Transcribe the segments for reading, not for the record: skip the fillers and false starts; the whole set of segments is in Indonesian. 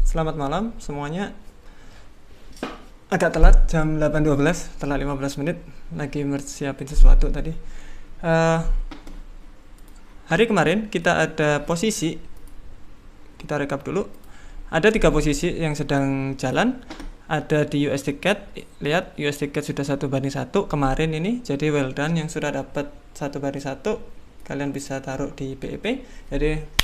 Selamat malam semuanya. Agak telat, jam 8.12, telat 15 menit. Lagi siapin sesuatu tadi. Eh, Hari kemarin kita ada posisi, kita rekap dulu. Ada 3 posisi yang sedang jalan. Ada di USD CAD, lihat USD CAD sudah 1:1 kemarin ini. Jadi well done yang sudah dapat 1:1. Kalian bisa taruh di BEP. Jadi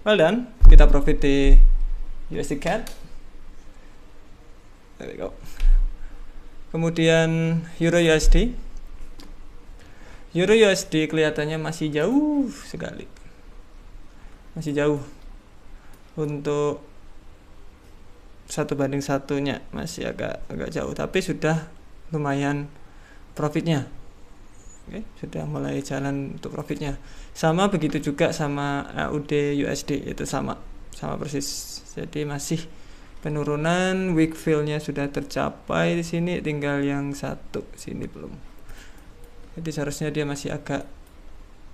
well done, kita profit di USD CAD. There we go. Kemudian Euro USD. Euro USD kelihatannya masih jauh sekali. Masih jauh. Untuk 1:1-nya masih agak jauh, tapi sudah lumayan profitnya. Oke, sudah mulai jalan untuk profitnya. Sama begitu juga sama AUD USD, itu sama persis. Jadi masih penurunan, weak fill-nya sudah tercapai di sini, tinggal yang satu sini belum. Jadi seharusnya dia masih agak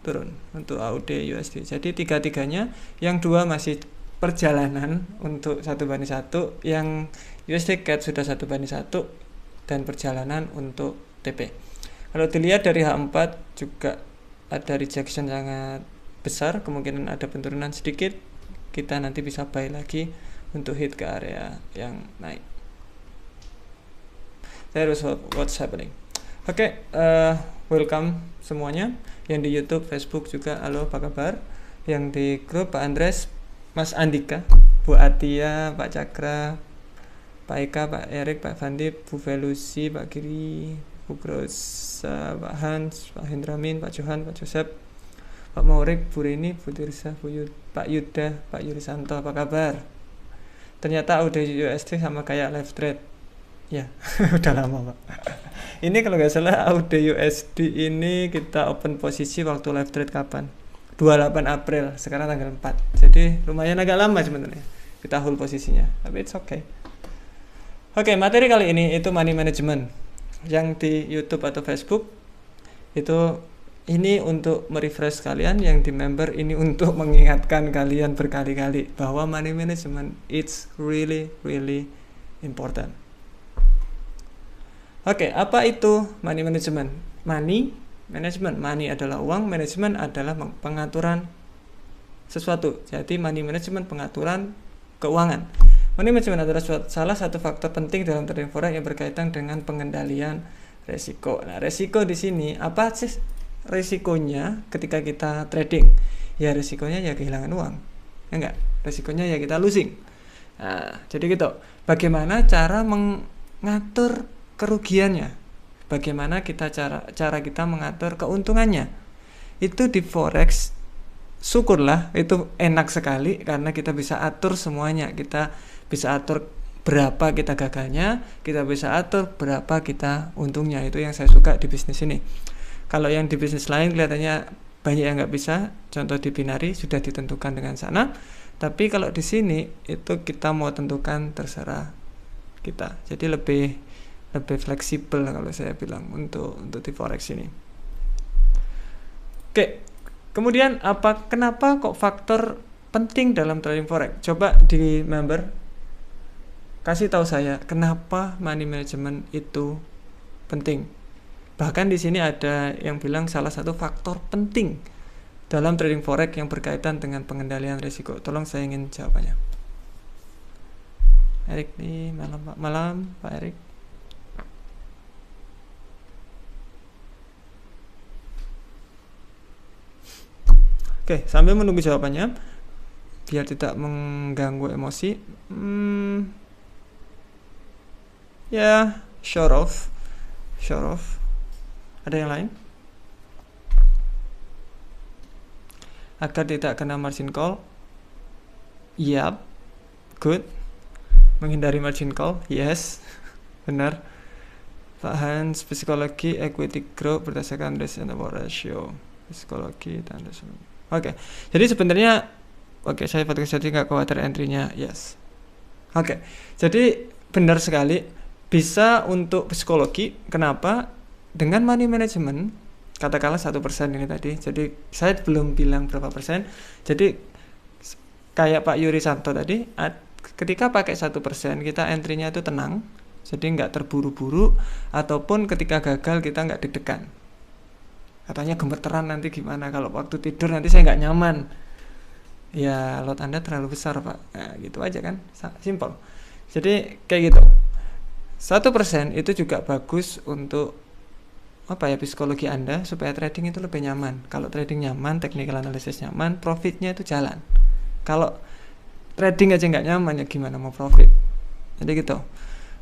turun untuk AUD USD. Jadi tiga-tiganya, yang dua masih perjalanan untuk 1:1, yang USD CAD sudah 1:1 dan perjalanan untuk TP. Kalau dilihat dari H4 juga ada rejection sangat besar, kemungkinan ada penurunan sedikit. Kita nanti bisa buy lagi untuk hit ke area yang naik. That is what's happening. Oke, welcome semuanya. Yang di YouTube, Facebook juga, halo apa kabar? Yang di grup Pak Andres, Mas Andika, Bu Atia, Pak Cakra, Pak Eka, Pak Erik, Pak Fandi, Bu Velusi, Pak Giri, Bu Grosa, Pak Hans, Pak Hendramin, Pak Johan, Pak Joseph, Pak Maurik, Bu Rini, Bu Tirsa, Pak Yuda, Pak Yurisanto, apa kabar? Ternyata udah USD sama kayak live trade. Ya, udah lama Pak. Ini kalau nggak salah AUD USD ini kita open posisi waktu live trade kapan? 28 April, sekarang tanggal 4. Jadi lumayan agak lama sebenarnya kita hold posisinya, tapi it's okay. Oke, materi kali ini itu money management. Yang di YouTube atau Facebook itu ini untuk merefresh kalian, yang di member ini untuk mengingatkan kalian berkali-kali bahwa money management it's really important. Oke, apa itu money management? Money adalah uang, management adalah pengaturan sesuatu. Jadi money management pengaturan keuangan. Money management adalah salah satu faktor penting dalam trading forex yang berkaitan dengan pengendalian resiko. Nah, resiko di sini apa sih resikonya ketika kita trading? Ya resikonya ya kehilangan uang. Ya enggak? Resikonya ya kita losing. Nah, jadi gitu. Bagaimana cara mengatur kerugiannya? Bagaimana cara kita mengatur keuntungannya? Itu di forex syukurlah itu enak sekali karena kita bisa atur semuanya. Kita bisa atur berapa kita gagalnya, kita bisa atur berapa kita untungnya. Itu yang saya suka di bisnis ini. Kalau yang di bisnis lain kelihatannya banyak yang nggak bisa. Contoh di binary sudah ditentukan dengan sana. Tapi kalau di sini itu kita mau tentukan terserah kita. Jadi lebih fleksibel kalau saya bilang untuk di forex ini. Oke. Kemudian kenapa kok faktor penting dalam trading forex? Coba di member kasih tahu saya kenapa money management itu penting. Bahkan di sini ada yang bilang salah satu faktor penting dalam trading forex yang berkaitan dengan pengendalian risiko. Tolong saya ingin jawabannya. Erik nih, malam Pak Erik. Oke, sambil menunggu jawabannya biar tidak mengganggu emosi. Ya, sure of. Ada yang lain? Agar tidak kena margin call. Yap, good. Menghindari margin call, yes. Benar. Pak Hans, psikologi equity growth berdasarkan risk and reward ratio. Psikologi tanda sebelum. Oke, jadi sebenarnya saya fokus jadi nggak khawatir entry-nya, yes. Oke, jadi benar sekali bisa untuk psikologi. Kenapa? Dengan money management, katakanlah 1% ini tadi. Jadi saya belum bilang berapa persen. Jadi kayak Pak Yuri Santo tadi, ketika pakai 1% kita entry-nya itu tenang, jadi nggak terburu-buru, ataupun ketika gagal kita nggak deg-degan. Katanya gemeteran nanti gimana kalau waktu tidur nanti saya nggak nyaman. Ya lot Anda terlalu besar Pak. Nah, gitu aja kan, simple. Jadi kayak gitu. 1% itu juga bagus untuk apa ya, psikologi Anda supaya trading itu lebih nyaman. Kalau trading nyaman, technical analysis nyaman, profitnya itu jalan. Kalau trading aja nggak nyaman ya gimana mau profit. Jadi gitu.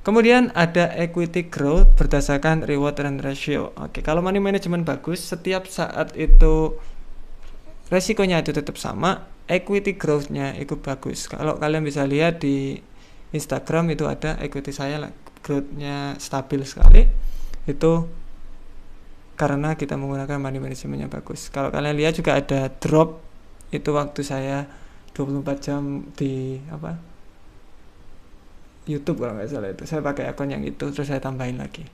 Kemudian ada equity growth berdasarkan reward and ratio. Oke, kalau money management bagus, setiap saat itu resikonya itu tetap sama, equity growth-nya itu bagus. Kalau kalian bisa lihat di Instagram itu ada equity saya growth-nya stabil sekali. Itu karena kita menggunakan money management yang bagus. Kalau kalian lihat juga ada drop, itu waktu saya 24 jam di YouTube kalau nggak salah, itu saya pakai akun yang itu terus saya tambahin lagi.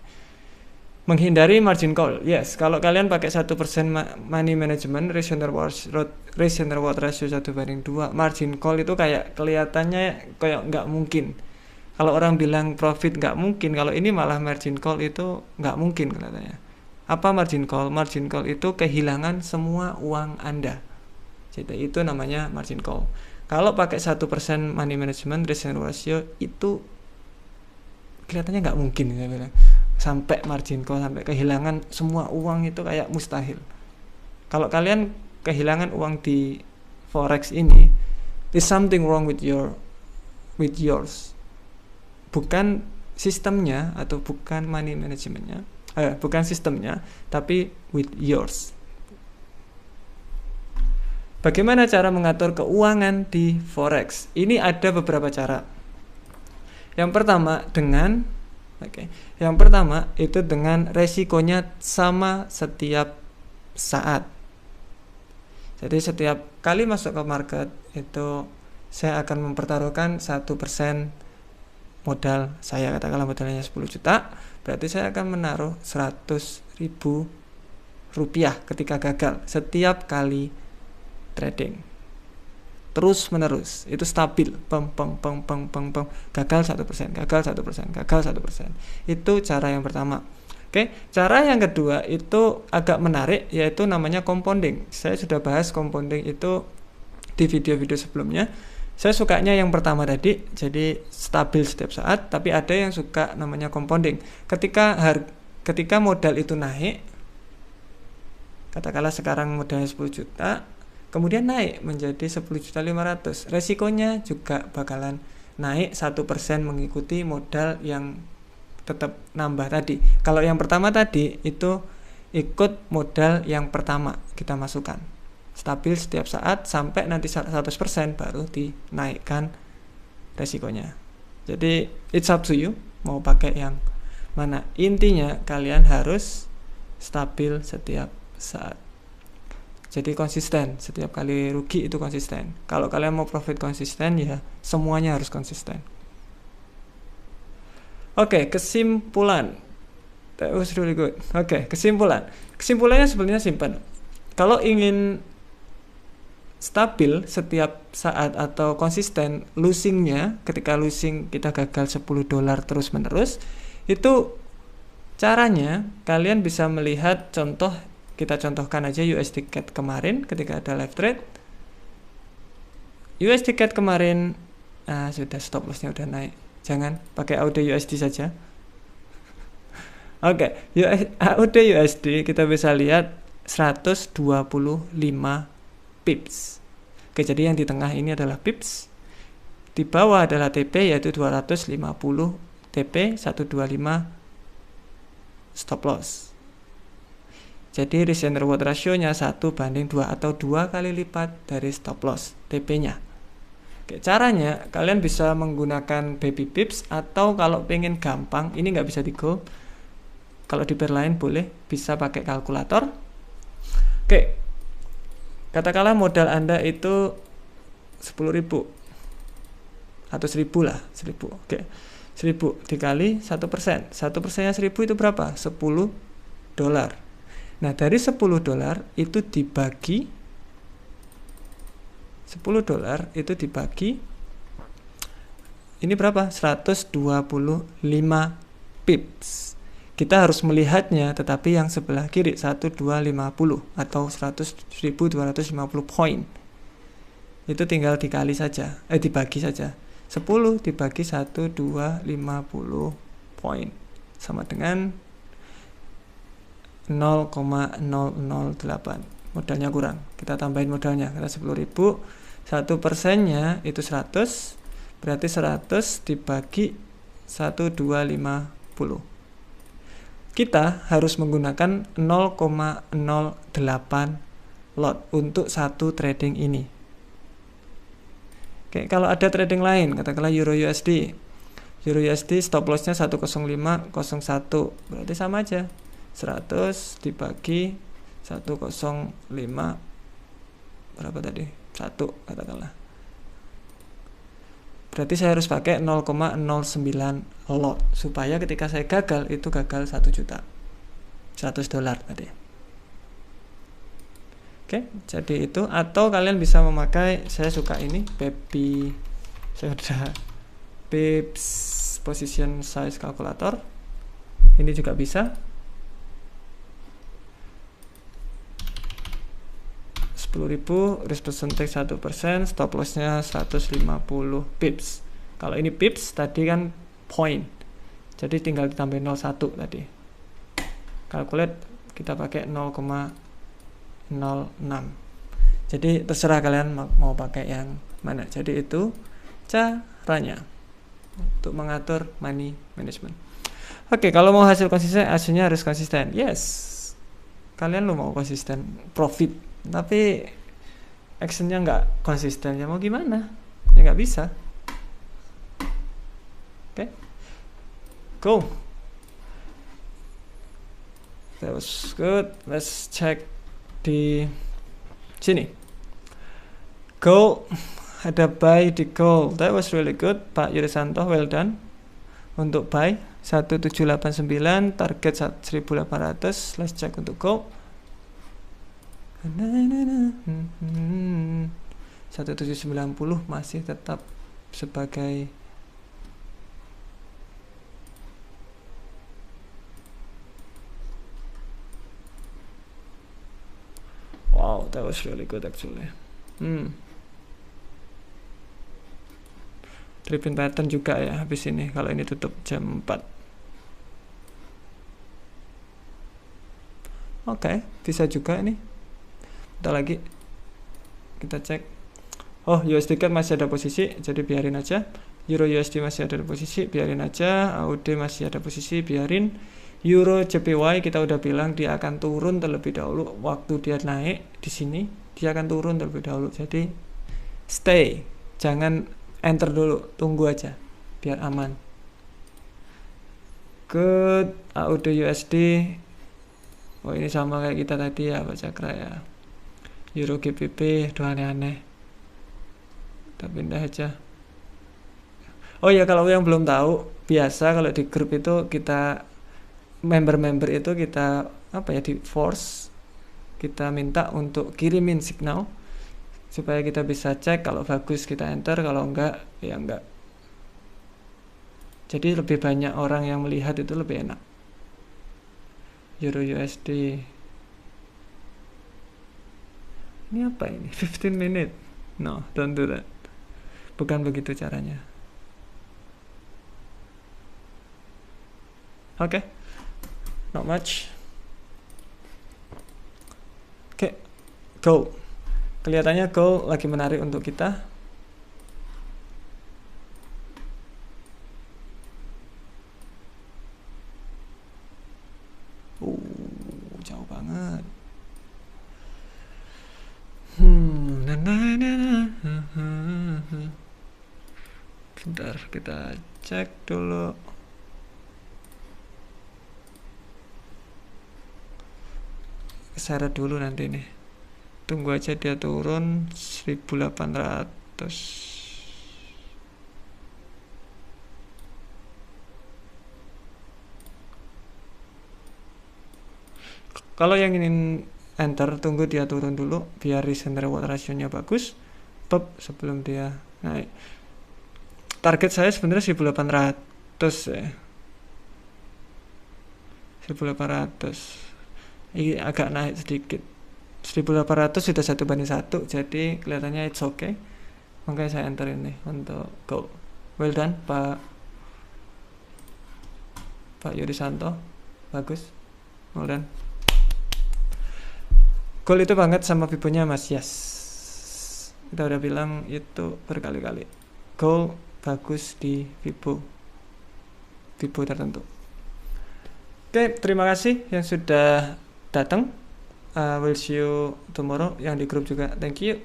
Menghindari margin call, yes. Kalau kalian pakai 1% money management, risk and reward ratio 1/2, margin call itu kayak kelihatannya kayak nggak mungkin. Kalau orang bilang profit nggak mungkin, kalau ini malah margin call itu nggak mungkin kelihatannya. Apa margin call? Margin call itu kehilangan semua uang Anda. Jadi itu namanya margin call. Kalau pakai 1% money management, risk and ratio itu kelihatannya nggak mungkin, saya bilang. Sampai margin call, sampai kehilangan semua uang itu kayak mustahil. Kalau kalian kehilangan uang di forex ini, there's something wrong with yours. Bukan sistemnya atau bukan money managementnya, bukan sistemnya, tapi with yours. Bagaimana cara mengatur keuangan di forex? Ini ada beberapa cara. Yang pertama itu dengan resikonya sama setiap saat. Jadi setiap kali masuk ke market itu saya akan mempertaruhkan 1% modal saya, katakanlah modalnya 10 juta, berarti saya akan menaruh 100.000 rupiah ketika gagal setiap kali trading, terus menerus, itu stabil, gagal 1%, itu cara yang pertama. Oke, cara yang kedua itu agak menarik, yaitu namanya compounding. Saya sudah bahas compounding itu di video-video sebelumnya. Saya sukanya yang pertama tadi, jadi stabil setiap saat, tapi ada yang suka namanya compounding. Ketika modal itu naik, katakanlah sekarang modalnya 10 juta, kemudian naik menjadi 10.500.000. Resikonya juga bakalan naik 1% mengikuti modal yang tetap nambah tadi. Kalau yang pertama tadi itu ikut modal yang pertama kita masukkan. Stabil setiap saat sampai nanti 100% baru dinaikkan resikonya. Jadi it's up to you mau pakai yang mana. Intinya kalian harus stabil setiap saat. Jadi konsisten, setiap kali rugi itu konsisten. Kalau kalian mau profit konsisten, ya semuanya harus konsisten. Oke, kesimpulan. That was really good. Oke, kesimpulan. Kesimpulannya sebenarnya simple. Kalau ingin stabil setiap saat atau konsisten, losingnya ketika losing kita gagal $10 terus menerus, itu caranya kalian bisa melihat contoh. Kita contohkan aja USD CAD kemarin ketika ada live trade. USD CAD kemarin sudah stop lossnya udah naik. Jangan pakai AUD USD saja. Oke, AUD USD kita bisa lihat 125 pips. Oke, jadi yang di tengah ini adalah pips. Di bawah adalah TP yaitu 250 TP 125 stop loss. Jadi risk and reward ratio-nya 1/2 atau 2 kali lipat dari stop loss TP-nya. Oke, caranya kalian bisa menggunakan baby pips, atau kalau pengen gampang, ini nggak bisa di Go. Kalau di pair lain boleh, bisa pakai kalkulator. Oke, katakanlah modal Anda itu 10.000 atau 1.000 lah, 1.000. Oke, 1.000 dikali 1%. 1%-nya 1.000 itu berapa? $10. Nah, dari $10 itu dibagi $10 itu dibagi, ini berapa? 125 pips. Kita harus melihatnya, tetapi yang sebelah kiri 1250 atau 100.250 poin. Itu tinggal dikali saja, dibagi saja. 10 dibagi 1250 poin sama dengan 0,008. Modalnya kurang, kita tambahin modalnya, karena 10.000, 1%-nya itu 100, berarti 100 dibagi 1250. Kita harus menggunakan 0,08 lot untuk satu trading ini. Oke, kalau ada trading lain, katakanlah Euro USD stop lossnya 10501, berarti sama aja, 100 dibagi 105 berapa tadi? 1 katakanlah. Berarti saya harus pakai 0,09 lot supaya ketika saya gagal itu gagal 1 juta. $100 tadi. Oke, jadi itu, atau kalian bisa memakai, saya suka ini Pepi, saya udah Pips Position Size Calculator. Ini juga bisa. 10.000, risk percentage 1%, stop lossnya 150 pips. Kalau ini pips, tadi kan point, jadi tinggal ditambahin 01 tadi. Calculate, kita pakai 0,06. Jadi terserah kalian mau pakai yang mana. Jadi itu caranya untuk mengatur money management. Oke, kalau mau hasil konsisten, hasilnya harus konsisten. Yes, kalian lo mau konsisten profit, tapi actionnya nggak konsisten, ya mau gimana? Ya nggak bisa. Oke, go. That was good. Let's check di sini. Gold, ada buy di gold. That was really good, Pak Yurisanto, well done. Untuk buy 1789, target 1800. Let's check untuk gold. 1790 masih tetap sebagai wow, that was really good actually. Tripping pattern juga ya habis ini, kalau ini tutup jam 4. Oke, bisa juga ini. Bentar lagi kita cek. Oh, USD CAD masih ada posisi, jadi biarin aja. Euro USD masih ada posisi, biarin aja. AUD masih ada posisi, biarin. Euro JPY kita udah bilang dia akan turun terlebih dahulu. Waktu dia naik di sini, dia akan turun terlebih dahulu. Jadi stay, jangan enter dulu, tunggu aja biar aman. Good. AUD USD. Oh, ini sama kayak kita tadi ya, Pak Cakra ya. Euro GBP, udah aneh-aneh. Kita pindah aja. Oh ya, kalau yang belum tahu, biasa kalau di grup itu kita member-member itu kita di force, kita minta untuk kirimin signal supaya kita bisa cek, kalau bagus kita enter, kalau enggak ya enggak. Jadi lebih banyak orang yang melihat itu lebih enak. Euro USD. Ini apa ini? 15 minute. No, don't do that. Bukan begitu caranya. Oke. Not much. Oke. Gold. Kelihatannya gold lagi menarik untuk kita. Jauh banget. Bentar, kita cek dulu. Keseret dulu nanti nih. Tunggu aja dia turun 1800. Kalau yang ingin enter, tunggu dia turun dulu biar risk and reward ratio-nya bagus. sebelum dia naik. Target saya sebenarnya 1800 ya. 1800. Ini agak naik sedikit. 1800 sudah 1:1, jadi kelihatannya it's okay. Makanya saya enter ini untuk go. Well done Pak Yurisanto, bagus. Well done. Goal itu banget sama Fibonya Mas. Yes, kita udah bilang itu berkali-kali. Goal bagus di Fibo tertentu. Oke, terima kasih yang sudah datang. Will see you tomorrow. Yang di grup juga thank you.